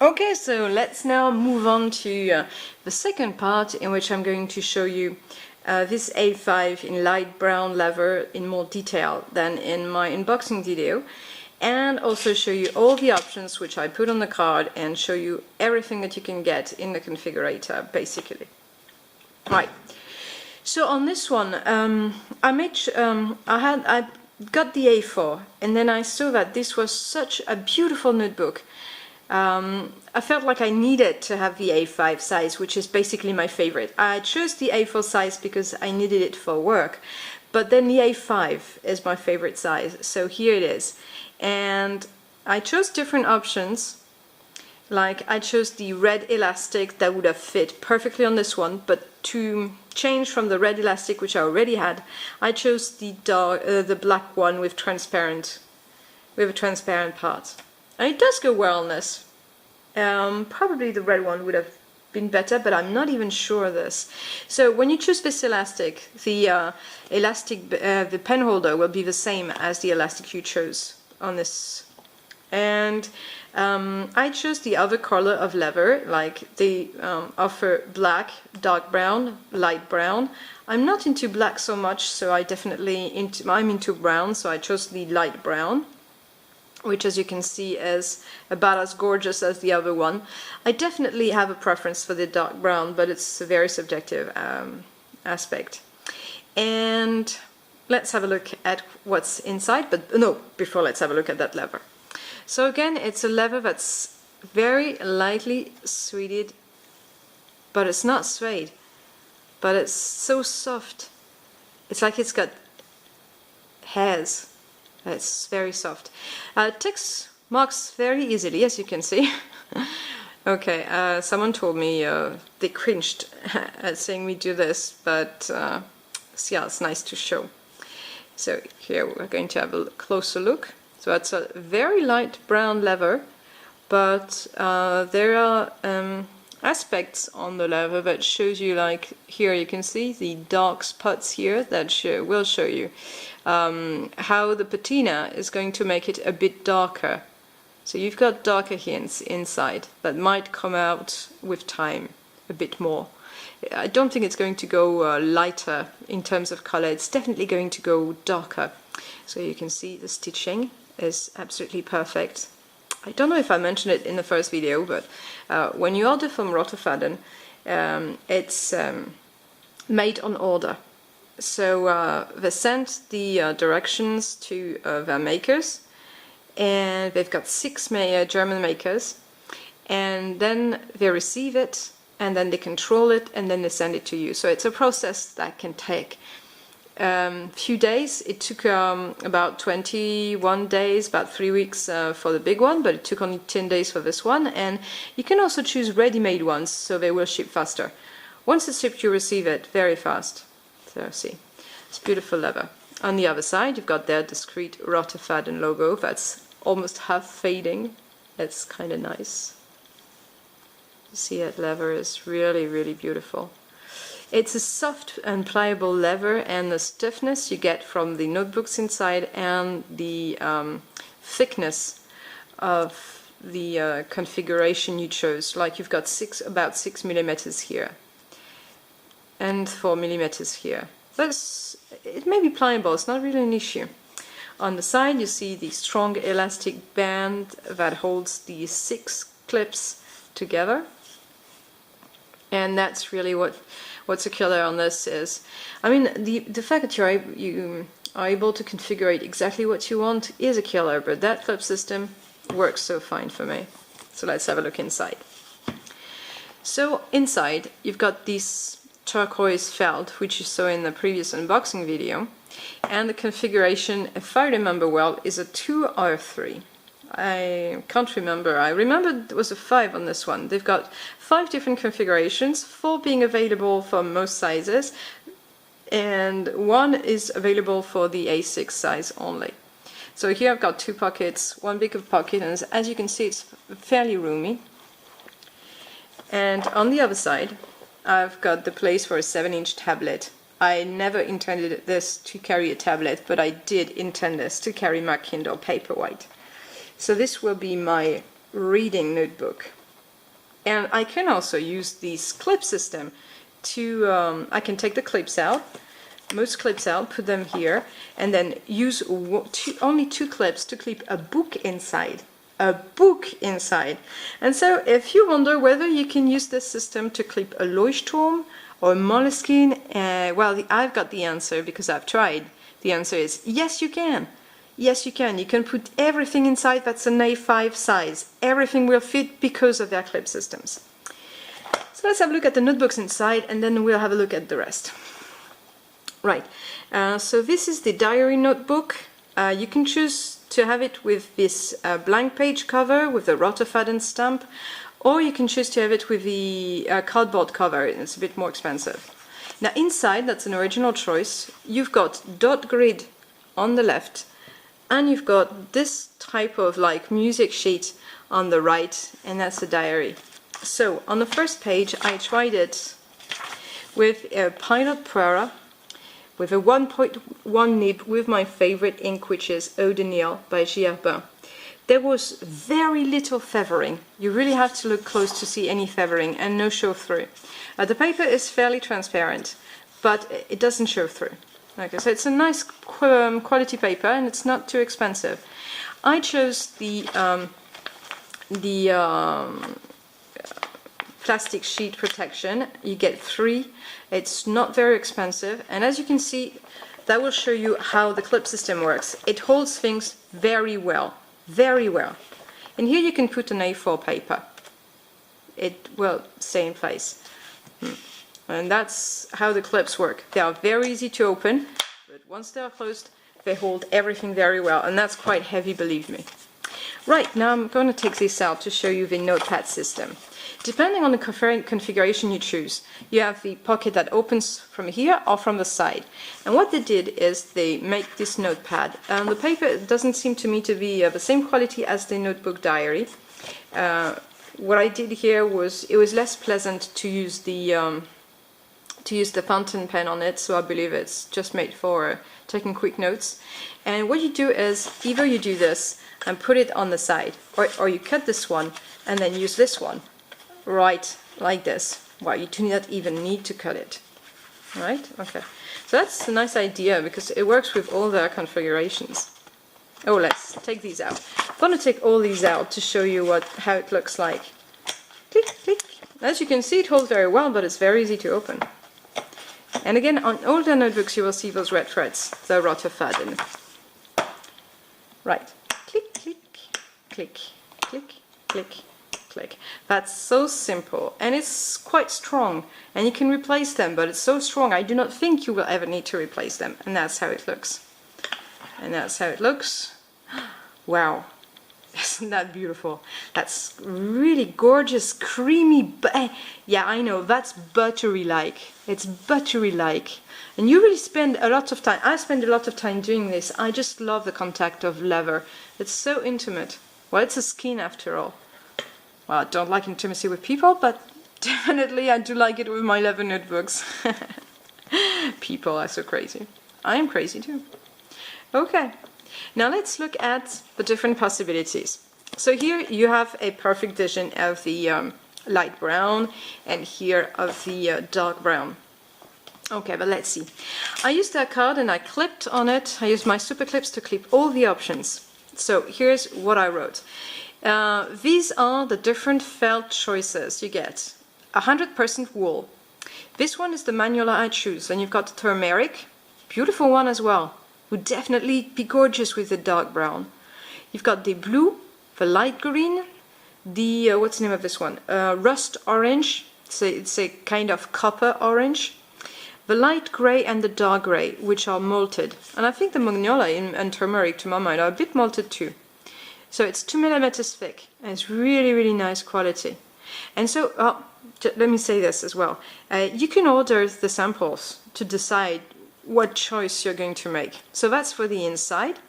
Okay, so let's now move on to the second part, in which I'm going to show you this A5 in light brown leather in more detail than in my unboxing video, and also show you all the options which I put on the card and show you everything that you can get in the configurator, basically. Right. So on this one, I got the A4, and then I saw that this was such a beautiful notebook. I felt like I needed to have the A5 size, which is basically my favorite. I chose the A4 size because I needed it for work, but then the A5 is my favorite size, so here it is. And I chose different options, like I chose the red elastic that would have fit perfectly on this one, but to change from the red elastic which I already had, I chose the black one with a transparent part. And it does go well on this. Probably the red one would have been better, but I'm not even sure of this. So when you choose this elastic, the pen holder will be the same as the elastic you chose on this. And I chose the other color of leather, like they offer black, dark brown, light brown. I'm not into black so much, so I'm into brown, so I chose the light brown, which, as you can see, is about as gorgeous as the other one. I definitely have a preference for the dark brown, but it's a very subjective aspect. And let's have a look at what's inside, but no, before let's have a look at that leather. So again, it's a leather that's very lightly suede, but it's not suede, but it's so soft. It's like it's got hairs. It's very soft. Ticks marks very easily, as you can see. Okay, someone told me they cringed at seeing me do this, but yeah, it's nice to show. So here we're going to have a closer look. So that's a very light brown leather, but there are aspects on the leather that shows you, like here you can see the dark spots here that will show you how the patina is going to make it a bit darker. So you've got darker hints inside that might come out with time a bit more. I don't think it's going to go lighter in terms of color. It's definitely going to go darker. So you can see the stitching is absolutely perfect. I don't know if I mentioned it in the first video, but when you order from Roterfaden, it's made on order. So they sent the directions to their makers, and they've got 6 German makers, and then they receive it, and then they control it, and then they send it to you. So it's a process that can take few days. It took about 21 days, about 3 weeks for the big one, but it took only 10 days for this one. And you can also choose ready-made ones, so they will ship faster. Once it's shipped, you receive it very fast. So see, it's beautiful leather. On the other side, you've got their discreet Roterfaden logo that's almost half fading. That's kind of nice. You see that leather is really, really beautiful. It's a soft and pliable leather, and the stiffness you get from the notebooks inside and the thickness of the configuration you chose. Like you've got about 6 millimeters here and 4 millimeters here. It may be pliable, it's not really an issue. On the side you see the strong elastic band that holds the 6 clips together, and that's really what's a killer on this is. I mean, the fact that you are able to configure it exactly what you want is a killer, but that clip system works so fine for me. So let's have a look inside. So inside you've got this turquoise felt, which you saw in the previous unboxing video, and the configuration, if I remember well, is a 2 or a 3. I can't remember. I remember there was a 5 on this one. They've got 5 different configurations, 4 being available for most sizes, and 1 is available for the A6 size only. So here I've got 2 pockets, 1 big pocket, and as you can see it's fairly roomy. And on the other side I've got the place for a 7-inch tablet. I never intended this to carry a tablet, but I did intend this to carry my Kindle Paperwhite. So this will be my reading notebook. And I can also use this clip system to, I can take the clips out, most clips out, put them here, and then use only 2 clips to clip a book inside. A book inside. And so if you wonder whether you can use this system to clip a Leuchtturm or Moleskine, well, I've got the answer because I've tried. The answer is yes, you can. Yes, you can. You can put everything inside that's an A5 size. Everything will fit because of their clip systems. So let's have a look at the notebooks inside, and then we'll have a look at the rest. Right, so this is the diary notebook. You can choose to have it with this blank page cover with the Roterfaden stamp, or you can choose to have it with the cardboard cover. It's a bit more expensive. Now inside, that's an original choice, you've got dot grid on the left, and you've got this type of like music sheet on the right, and that's a diary. So on the first page I tried it with a pilot Prera, with a 1.1 nib with my favorite ink, which is Eau de Nil by Girbin. There was very little feathering. You really have to look close to see any feathering, and no show through. The paper is fairly transparent, but it doesn't show through. Okay, so it's a nice quality paper, and it's not too expensive. I chose the plastic sheet protection. You get 3. It's not very expensive, and as you can see, that will show you how the clip system works. It holds things very well, very well. And here you can put an A4 paper. It will stay in place. And that's how the clips work. They are very easy to open, but once they are closed, they hold everything very well, and that's quite heavy, believe me. Right, now I'm going to take this out to show you the Notepad System. Depending on the configuration you choose, you have the pocket that opens from here or from the side. And what they did is they make this notepad. The paper doesn't seem to me to be the same quality as the notebook diary. What I did here was, it was less pleasant to use the fountain pen on it, so I believe it's just made for taking quick notes. And what you do is, either you do this and put it on the side, or you cut this one and then use this one. Right, like this. Well, you do not even need to cut it. Right? Okay. So that's a nice idea because it works with all their configurations. Oh, let's take these out. I'm going to take all these out to show you how it looks like. Click, click. As you can see, it holds very well, but it's very easy to open. And again, on all the notebooks you will see those red threads, the Roterfaden. Right. Click, click, click, click, click. Click. That's so simple, and it's quite strong, and you can replace them, but it's so strong I do not think you will ever need to replace them. And that's how it looks. And that's how it looks. Wow, isn't that beautiful? That's really gorgeous, creamy, yeah, I know, that's buttery-like. It's buttery-like, and you really spend a lot of time. I spend a lot of time doing this. I just love the contact of leather. It's so intimate. Well, it's a skin after all. Well, I don't like intimacy with people, but definitely I do like it with my leather notebooks. People are so crazy. I am crazy too. Okay, now let's look at the different possibilities. So here you have a perfect vision of the light brown, and here of the dark brown. Okay, but let's see. I used that card and I clipped on it. I used my super clips to clip all the options. So here's what I wrote. These are the different felt choices you get. 100% wool. This one is the manual I choose, and you've got the turmeric, beautiful one as well. Would definitely be gorgeous with the dark brown. You've got the blue, the light green, the what's the name of this one? Rust orange. It's a kind of copper orange. The light grey and the dark grey, which are malted. And I think the magnolia and turmeric, to my mind, are a bit malted too. So it's 2 millimeters thick, and it's really, really nice quality. And so, let me say this as well. You can order the samples to decide what choice you're going to make. So that's for the inside.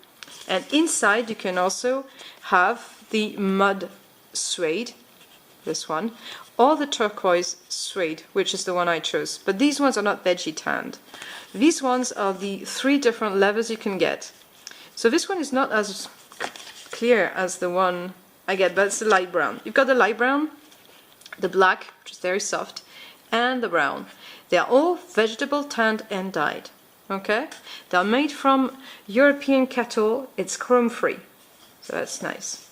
And inside you can also have the mud suede, this one, or the turquoise suede, which is the one I chose. But these ones are not veggie tanned. These ones are the 3 different levels you can get. So this one is not as clear as the one I get, but it's the light brown. You've got the light brown, the black, which is very soft, and the brown. They are all vegetable tanned and dyed. Okay? They are made from European cattle. It's chrome free. So that's nice.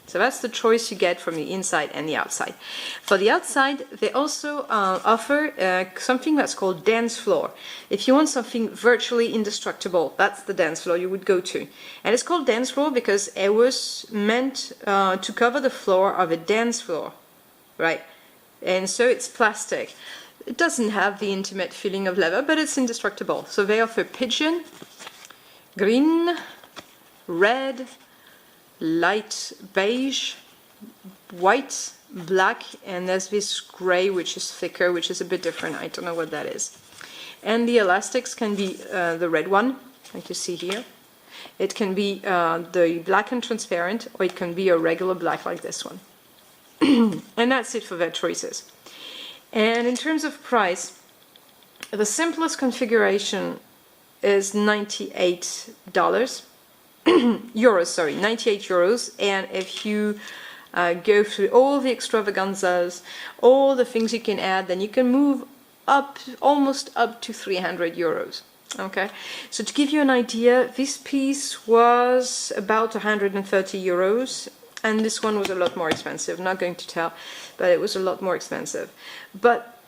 So that's the choice you get from the inside and the outside. For the outside, they also offer something that's called dance floor. If you want something virtually indestructible, that's the dance floor you would go to. And it's called dance floor because it was meant to cover the floor of a dance floor, right? And so it's plastic. It doesn't have the intimate feeling of leather, but it's indestructible. So they offer pigeon, green, red, light beige, white, black, and there's this gray which is thicker, which is a bit different. I don't know what that is. And the elastics can be the red one, like you see here. It can be the black and transparent, or it can be a regular black like this one. And that's it for their choices. And in terms of price, the simplest configuration is $98. Euros, sorry, 98 euros. And if you go through all the extravaganzas, all the things you can add, then you can move up, almost up to 300 euros. Okay, so to give you an idea, this piece was about 130 euros, and this one was a lot more expensive. I'm not going to tell, but it was a lot more expensive. But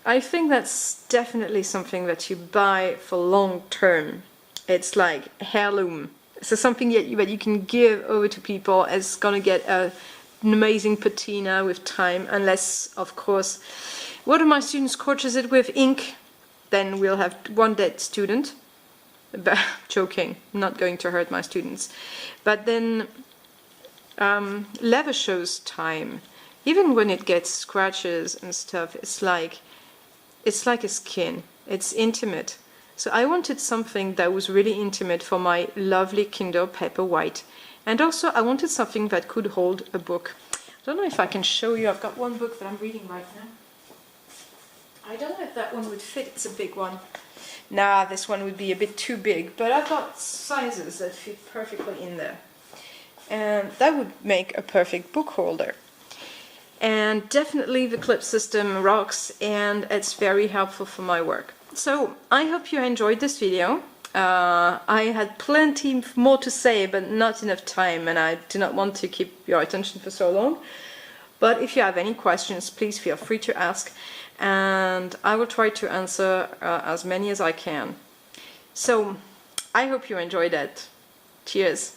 I think that's definitely something that you buy for long term. It's like heirloom. So something that you can give over to people is going to get an amazing patina with time, unless, of course, one of my students scorches it with ink, then we'll have one dead student. But joking, I'm not going to hurt my students. But then leather shows time. Even when it gets scratches and stuff, it's like a skin. It's intimate. So I wanted something that was really intimate for my lovely Kindle Paperwhite. And also I wanted something that could hold a book. I don't know if I can show you. I've got one book that I'm reading right now. I don't know if that one would fit. It's a big one. Nah, this one would be a bit too big. But I've got sizes that fit perfectly in there. And that would make a perfect book holder. And definitely the clip system rocks, and it's very helpful for my work. So I hope you enjoyed this video. I had plenty more to say, but not enough time, and I do not want to keep your attention for so long. But if you have any questions, please feel free to ask, and I will try to answer as many as I can. So I hope you enjoyed it. Cheers!